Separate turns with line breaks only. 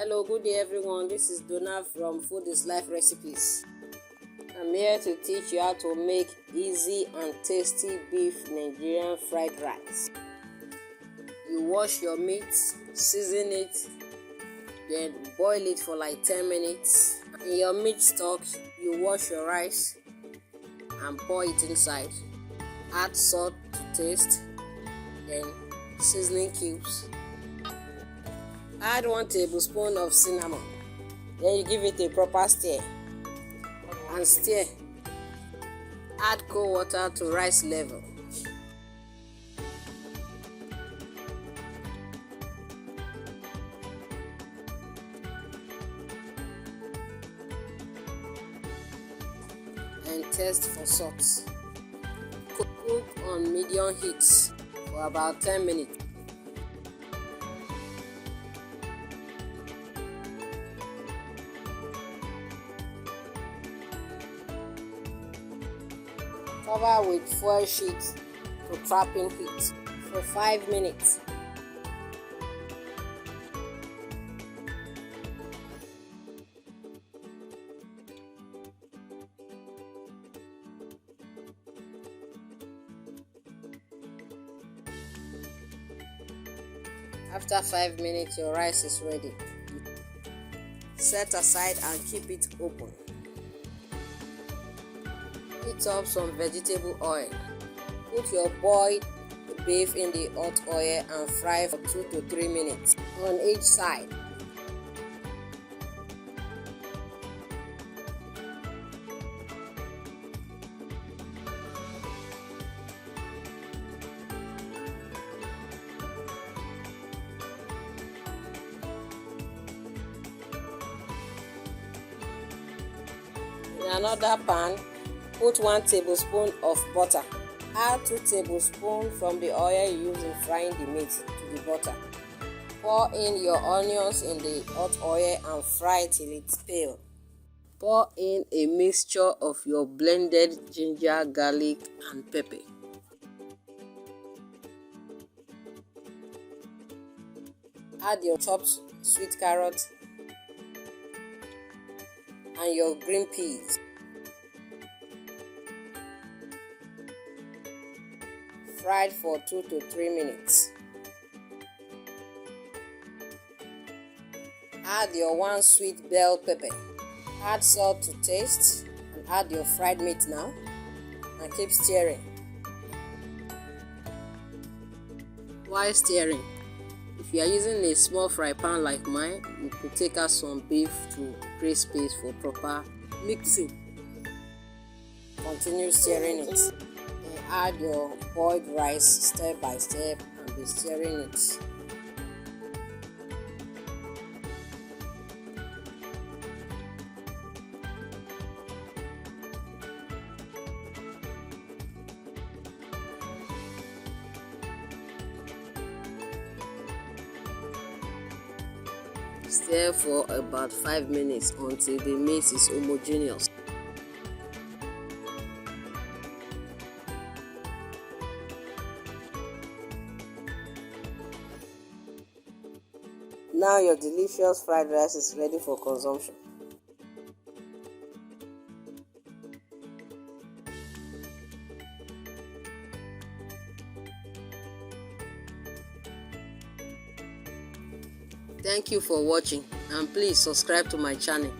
Hello, good day everyone. This is Donna from Food is Life Recipes. I'm here to teach you how to make easy and tasty beef Nigerian fried rice. You wash your meat, season it, then boil it for like 10 minutes. In your meat stock, you wash your rice and pour it inside. Add salt to taste, then seasoning cubes. Add 1 tablespoon of cinnamon. Then you give it a proper stir and stir. Add cold water to rice level. And test for salt. Cook on medium heat for about 10 minutes. Cover with foil sheet to trap in heat for 5 minutes. After 5 minutes, your rice is ready. Set aside and keep it open. Heat up some vegetable oil. Put your boiled beef in the hot oil and fry for 2 to 3 minutes on each side. In another pan, put 1 tablespoon of butter. Add 2 tablespoons from the oil you use in frying the meat to the butter. Pour in your onions in the hot oil and fry till it's pale. Pour in a mixture of your blended ginger, garlic and pepper. Add your chopped sweet carrot and your green peas. Fried for 2 to 3 minutes. Add your 1 sweet bell pepper. Add salt to taste and add your fried meat now and keep stirring. While stirring, if you are using a small fry pan like mine, you could take out some beef to create space for proper mixing. Continue stirring it. Add your boiled rice step by step and be stirring it. Stir for about 5 minutes until the meat is homogeneous. Now your delicious fried rice is ready for consumption. Thank you for watching and please subscribe to my channel.